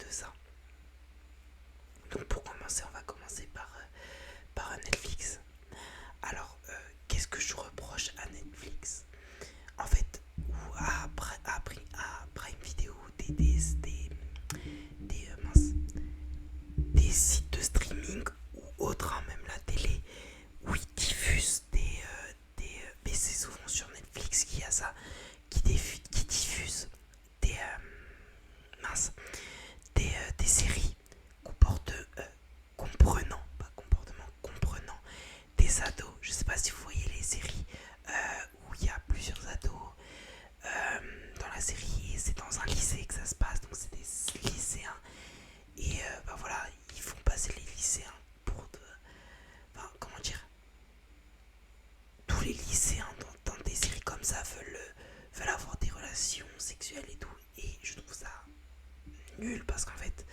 de ça. Donc pour commencer, on va commencer par Netflix. Alors, qu'est-ce que je reproche à Netflix? En fait, ou à Prime Video, des sites de streaming ou autres, hein, même la télé, où ils diffusent mais c'est souvent sur Netflix qu'il y a ça, qui diffuse des, mince, des séries comporte, comprenant, pas comportement, comprenant des ados. Je sais pas si vous voyez les séries où il y a plusieurs ados. Dans la série, c'est dans un lycée que ça se passe, donc c'est des lycéens. Et bah voilà, ils font passer les lycéens pour de. Enfin, comment dire? Tous les lycéens dans des séries comme ça veulent avoir des relations sexuelles et tout. Et je trouve ça nul parce qu'en fait,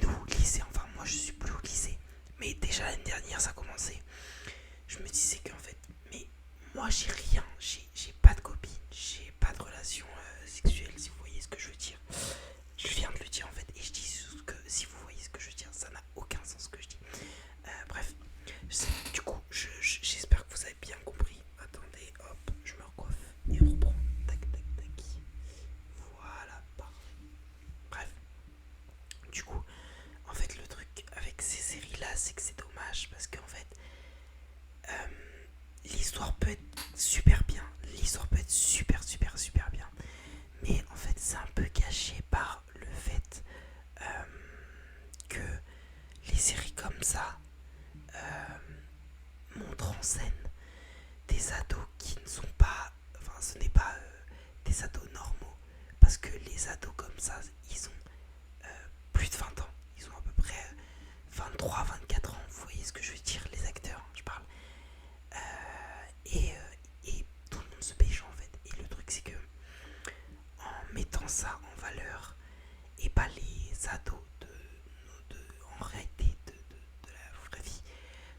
nous, lycée, enfin moi je suis plus au lycée, mais déjà l'année dernière ça a commencé. Je me disais qu'en fait, mais moi j'ai rien, j'ai pas de copine, j'ai pas de relation sexuelle, si vous voyez ce que je veux dire. Je viens de le dire en fait, et je dis juste que si vous voyez ce que je veux dire, ça n'a aucun sens ce que je dis. Bref, du coup, j'espère que vous avez bien compris. Attendez, hop, je me recoiffe et on reprend. Tac, tac, tac. Voilà, parfait. Bref, du coup, en fait, le truc avec ces séries-là, c'est que c'est dommage parce qu'en fait, euh, l'histoire peut être super bien. L'histoire peut être super bien. Mais en fait, c'est un peu caché par le fait que les séries comme ça montrent en scène des ados qui ne sont pas. Enfin, ce n'est pas des ados normaux. Parce que les ados comme ça, ils ont plus de 20 ans. Ils ont à peu près 23, 24 ans. Vous voyez ce que je veux dire, les acteurs, je parle. Et tout le monde se pêche en fait. Et le truc, c'est que en mettant ça en valeur, et pas les ados en réalité de la vraie vie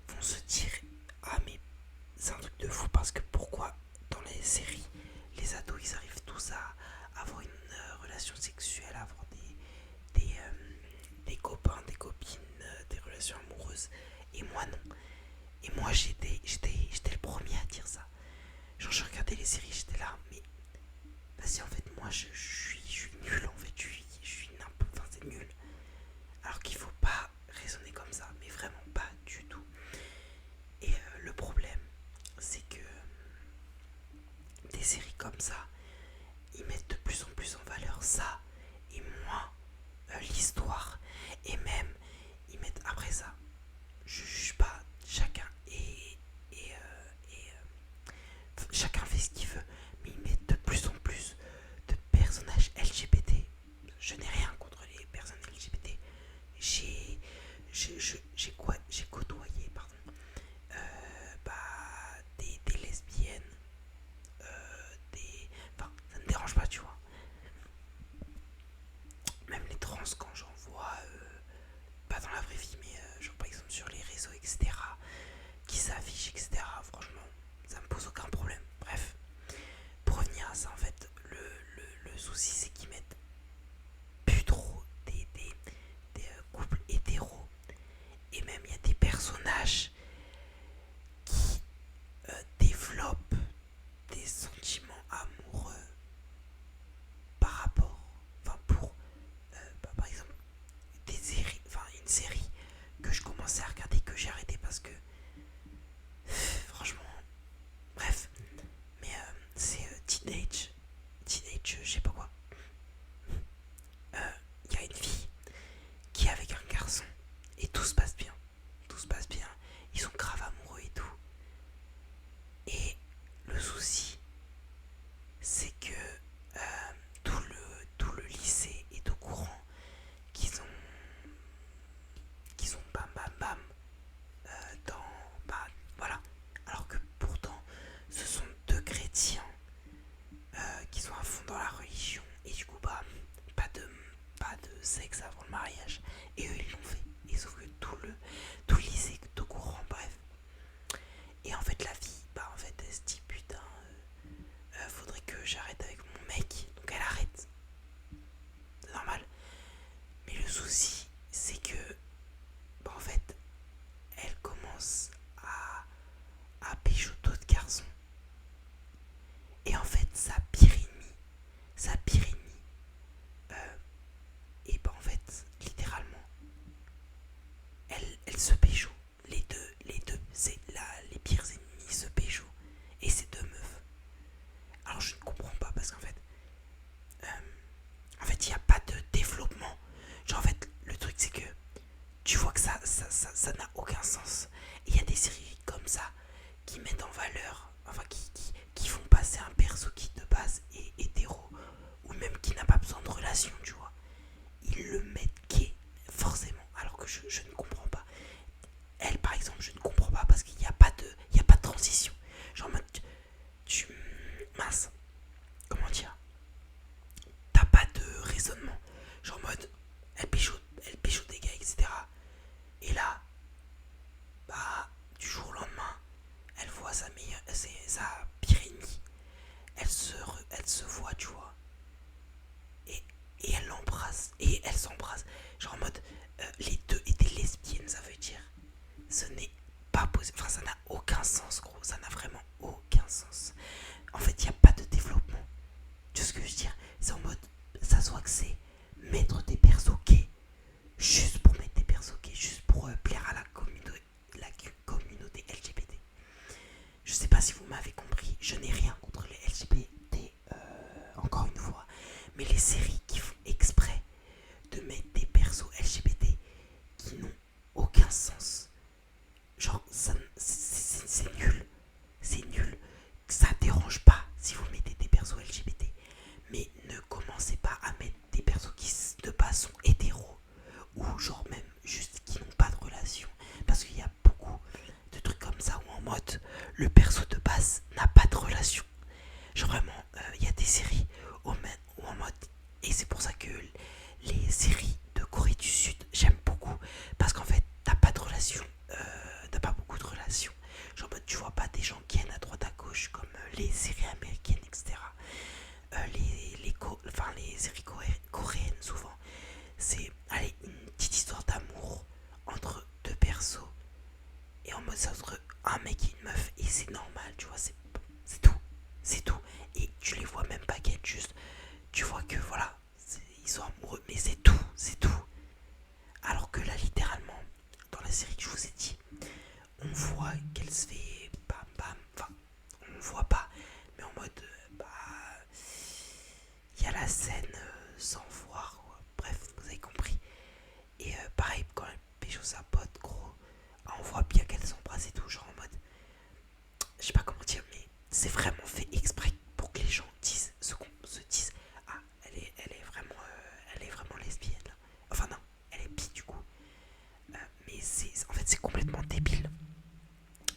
vont se dire ah mais c'est un truc de fou parce que pourquoi dans les séries les ados ils arrivent tous à avoir une relation sexuelle, à avoir des copains, des copines, des relations amoureuses et moi non. Et moi j'étais le premier à dire ça. Genre je regardais les séries, j'étais là mais vas-y en fait moi je suis nul en fait, je suis n'importe, enfin c'est nul. Alors qu'il faut pas raisonner comme ça, mais vraiment pas du tout. Et le problème, c'est que des séries comme ça, ils mettent de plus en plus en valeur ça et moins l'histoire. Et même, ils mettent après ça, je juge pas, chacun fait ce qu'il veut, mais ils mettent de plus en plus de personnages LGBT. Je n'ai rien contre les personnes LGBT. J'ai j'ai côtoyé bah, des lesbiennes, enfin ça me dérange pas, tu vois. Même les trans quand j'en vois, pas dans la vraie vie, mais genre par exemple sur les réseaux, etc., qui s'affichent, etc., franchement ça me pose aucun problème. Bref, pour revenir à ça, en fait, le souci c'est qu'ils mettent plus trop des couples hétéros. Et même il y a des personnages qui développent des sentiments amoureux par rapport, enfin pour, bah, par exemple, des séries, enfin une série que je commençais à regarder que j'ai arrêté parce que franchement, bref, mais c'est teenage, je sais pas quoi. Il y a une fille qui est avec un garçon et tout se passe bien, ils sont grave amoureux et tout. Et le souci, c'est que tout le lycée est au courant qu'ils ont bam bam bam dans. Bah, voilà. Alors que pourtant, ce sont deux chrétiens qui sont à fond dans la religion. Et du coup, bah, pas de sexe avant le mariage. Et eux, ils l'ont fait. Et sauf que tout le lycée est au courant, bref. Et en fait, la fille, bah, en fait, elle se dit putain, faudrait que j'arrête avec mon mec. Donc elle arrête. C'est normal. Mais le souci, c'est que, en fait, elle commence à pécho d'autres garçons. Et en fait, sa pire ennemie, et en fait, littéralement, elle se pécho. Les deux, les pires ennemis se pécho. Et c'est deux meufs. Alors je ne comprends pas parce qu'en fait, il n'y a pas de développement. Genre en fait, le truc c'est que tu vois que ça n'a aucun sens. Et il y a des séries comme ça qui mettent en valeur, qui font passer un perso qui de base est hétéro, ou même qui n'a pas besoin de relation, tu vois. Ils le mettent gay, forcément, alors que je ne comprends pas. Elle, par exemple, je ne comprends pas parce qu'il n'y a pas de transition. Genre, mince, comment dire, t'as pas de raisonnement. Genre, en mode, elle pécho des gars, etc. Et là, bah, du jour au lendemain, elle voit sa pire ennemie. Elle se voit, tu vois. Et elle l'embrasse. Et elle s'embrasse. Genre en mode, les deux étaient lesbiennes, ça veut dire. Ce n'est pas possible. Enfin, ça n'a aucun sens, gros. Ça n'a vraiment aucun sens. En fait, il n'y a pas de développement. Tu vois ce que je veux dire? C'est en mode, ça soit que c'est mettre des persos gays. Juste pour mettre des persos gays. Juste pour plaire à la communauté LGBT. Je sais pas si vous m'avez compris. Je n'ai rien contre les LGBT. Encore une fois. Mais les séries qui font exprès de mettre des persos LGBT qui n'ont aucun sens. Genre, c'est nul. C'est nul. Ça dérange pas si vous mettez des persos LGBT. Mais ne commencez pas à mettre des persos qui de base sont hétéros. Ou genre même juste qui n'ont pas de relation. Parce qu'il y a beaucoup de trucs comme ça où en mode le perso de base n'a pas de relation. Genre vraiment, il y a des séries où en mode... Et c'est pour ça que les séries de Corée du Sud, j'aime beaucoup. Parce qu'en fait, t'as pas de relation. T'as pas beaucoup de relations. Genre tu vois pas des gens qui viennent à droite à gauche comme les séries américaines, etc. Les séries coréennes, souvent, c'est une petite histoire d'amour entre deux persos. Et en mode, c'est entre un mec et une meuf. Et c'est normal, tu vois, c'est tout. C'est tout. Et tu les vois même pas qu'être juste. Tu vois que voilà, ils sont amoureux, mais c'est tout, c'est tout. Alors que là, littéralement, dans la série que je vous ai dit, on voit qu'elle se fait bam bam. Enfin, on voit pas, mais en mode, il y a la scène sans voir. Bref, vous avez compris. Et pareil, quand elle pécho sa pote, gros, on voit bien qu'elle s'embrasse et tout, genre en mode, je sais pas comment dire, mais c'est vraiment fait exprès pour que les gens disent se disent, ah, elle est vraiment lesbienne là. Enfin non, elle est bi du coup. Mais en fait c'est complètement débile.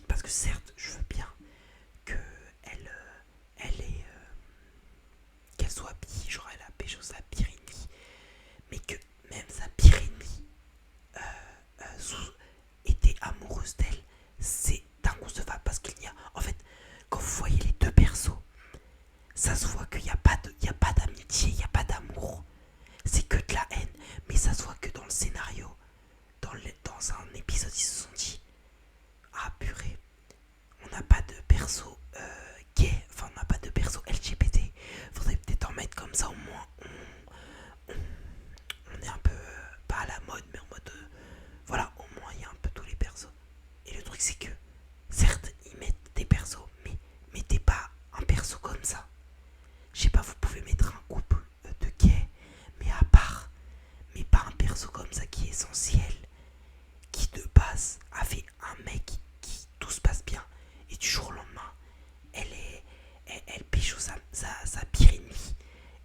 Parce que certes, je veux bien que qu'elle soit bi, genre elle a pécho sa pire ennemie, mais que même sa pire ennemie était amoureuse d'elle, c'est inconcevable parce qu'il y a, en fait, quand vous voyez les deux persos, ça se voit qu'il n'y a pas d'amitié, il n'y a pas d'amour, c'est que de la haine, mais ça se voit que dans le scénario, dans un épisode, ils se sont dit, ah purée, on n'a pas de perso gay, enfin on n'a pas de perso LGBT, faudrait peut-être en mettre comme ça au moins, on est un peu, pas à la mode, mais en mode, voilà, au moins il y a un peu tous les persos. Et le truc c'est que, certes, ils mettent des persos, mais mettez pas un perso comme ça. Je sais pas, vous pouvez mettre un couple de gays, mais à part, mais pas un perso comme ça qui est essentiel, qui de base a fait un mec qui tout se passe bien, et du jour au lendemain, elle pécho sa pire ennemie,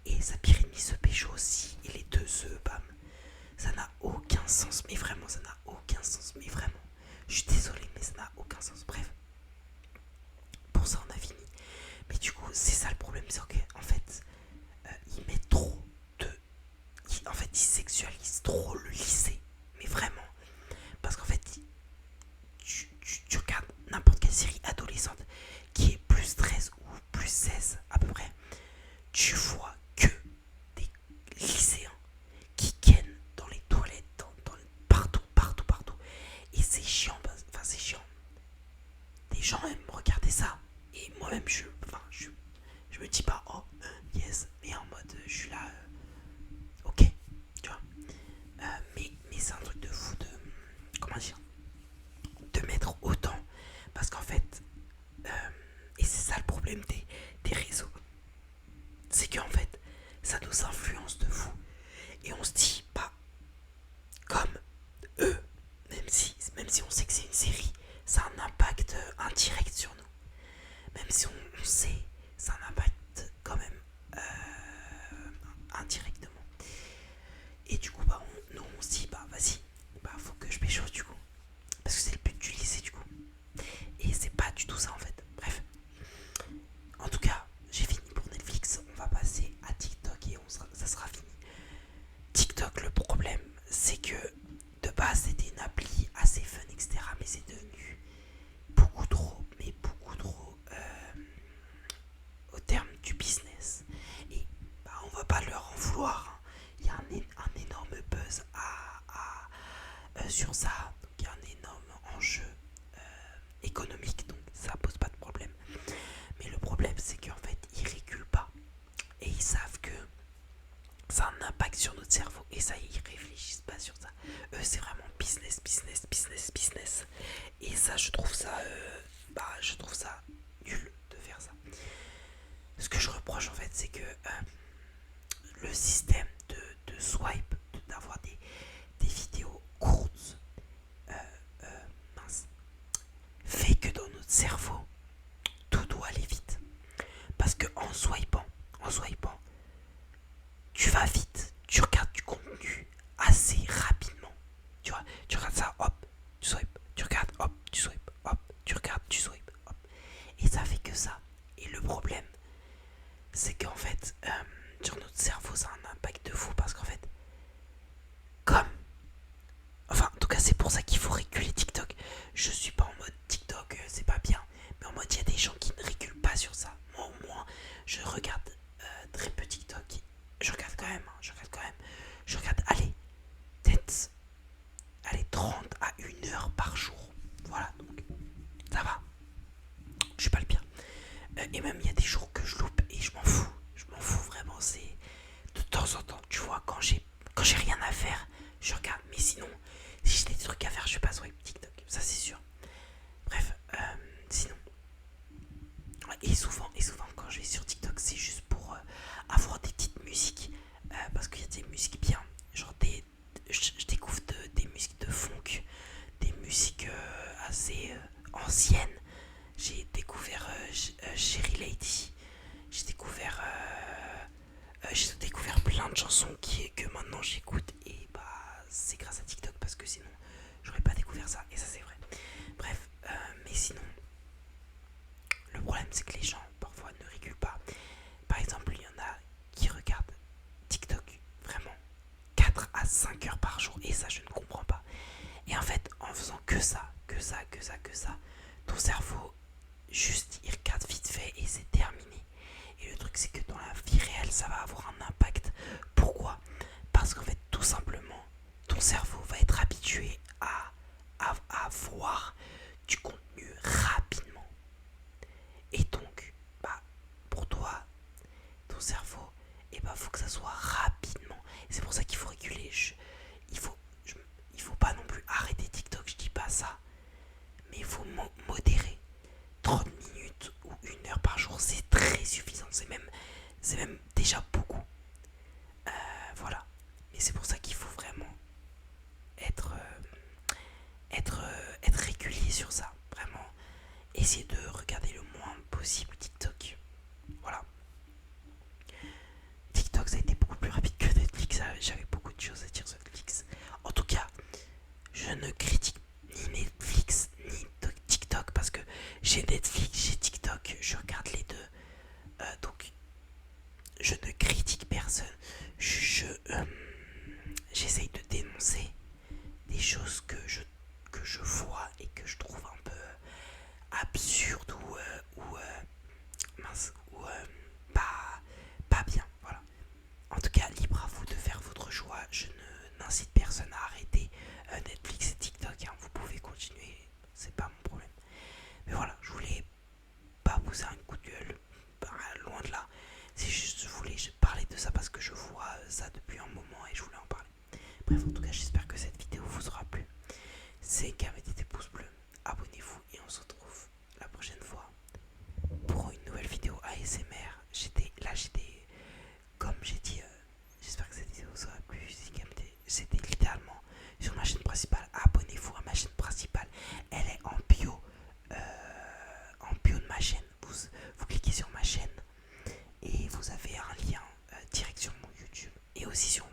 et sa pire ennemie se pécho aussi, et les deux se bam. Ça n'a aucun sens, mais vraiment, ça n'a aucun sens, mais vraiment. Je suis désolé, mais ça n'a aucun sens. Bref, pour ça on a fini. Mais du coup, c'est ça le problème, c'est qu'en fait, ils mettent trop de... En fait, ils sexualisent trop le lycée, mais vraiment. Parce qu'en fait, tu regardes n'importe quelle série adolescente qui est plus 13 ou plus 16 à peu près, tu vois que des lycéens qui kennent dans les toilettes c'est que de base c'était une appli assez fun, etc. Mais c'est devenu beaucoup trop, mais beaucoup trop au terme du business. Et bah, on va pas leur en vouloir. Hein. Il y a un énorme buzz sur ça. Donc il y a un énorme enjeu économique, donc ça pose pas de problème. Mais le problème c'est qu'en fait ils régulent pas. Et ils savent que ça a un impact sur notre cerveau. Et ça, ils réfléchissent pas sur ça. Eux, c'est vraiment business, business, business, business. Et ça, je trouve ça nul de faire ça. Ce que je reproche en fait, c'est que le système de swipe, d'avoir des vidéos courtes, mince, fait que dans notre cerveau, tout doit aller vite. Parce que en swipant, tu vas vite, tu regardes du contenu assez rapidement. Tu vois, tu regardes ça, hop, tu swipes, tu regardes, hop, tu swipes, hop, tu regardes, tu swipes, hop. Et ça fait que ça. Et le problème, c'est qu'en fait, sur notre cerveau, ça a un impact de fou parce qu'en fait, comme, enfin, en tout cas, c'est pour ça qu'il faut réguler TikTok. Je suis pas en mode TikTok, c'est pas bien, mais en mode, il y a des gens qui ne régulent pas sur ça. Moi, au moins, je regarde très peu TikTok. Je regarde quand même, Je regarde, allez, peut-être, 30 à 1 heure par jour. Voilà, donc, ça va. Je suis pas le pire. Et même, il y a des jours que je loupe et je m'en fous. Je m'en fous vraiment, c'est de temps en temps, tu vois, quand j'ai rien à faire, je regarde. Mais sinon, si j'ai des trucs à faire, je vais pas sur TikTok, ça c'est sûr. Bref, sinon. Et souvent, quand je vais sur TikTok, c'est juste pour avoir des petites musiques. Parce qu'il y a des musiques bien. Genre je découvre des musiques de funk, des musiques assez anciennes. J'ai découvert Sherry Lady. J'ai découvert plein de chansons que maintenant j'écoute. Et bah, c'est grâce à TikTok parce que sinon, j'aurais pas découvert ça. Et ça, c'est vrai. Bref, mais sinon, le problème, c'est que les gens, parfois, ne régulent pas. Par exemple, il y en a qui regardent TikTok vraiment 4 à 5 heures par jour. Et ça, je ne comprends pas. Et en fait, en faisant que ça, ton cerveau, juste, il regarde vite fait et c'est terminé. Et le truc, c'est que dans la vie réelle, ça va avoir un impact. Pourquoi ? Parce qu'en fait, tout simplement, ton cerveau va être habitué à voir du contenu rapidement. Et donc, bah, pour toi, ton cerveau, faut que ça soit rapidement. Et c'est pour ça qu'il faut réguler. Il faut pas non plus arrêter TikTok, je dis pas ça. Mais il faut modérer. 30 minutes ou 1 heure par jour, c'est très suffisant. C'est même déjà beaucoup. Voilà. Mais c'est pour ça qu'il faut vraiment être régulier sur ça. Vraiment. Essayer de regarder le moins possible TikTok. Voilà. TikTok, ça a été beaucoup plus rapide que Netflix. J'avais beaucoup de choses à dire sur Netflix. En tout cas, je ne critique ni Netflix ni TikTok parce que j'ai Netflix, j'ai TikTok, je regarde les deux. Donc, je ne critique personne. J'essaye de dénoncer des choses que je vois et que je trouve un peu absurdes ou pas bien. Voilà. En tout cas, libre à vous de faire votre choix. Je n'incite personne à arrêter Netflix et TikTok. Hein. Vous pouvez continuer, c'est pas mon problème. Mais voilà, je voulais pas pousser un coup de gueule, loin de là. C'est juste, je voulais parler de ça parce que je vois ça depuis un moment et je voulais en parler. Bref, en tout cas, j'espère que cette vidéo vous aura plu. C'est qu'à mettre des pouces bleus, abonnez-vous et on se retrouve la prochaine fois pour une nouvelle vidéo ASMR. Comme j'ai dit, j'espère que cette vidéo vous aura plu. C'était littéralement sur ma chaîne principale. Abonnez-vous à ma chaîne principale. Elle est en bio de ma chaîne. Vous cliquez sur ma chaîne et vous avez un lien direct sur mon YouTube et aussi sur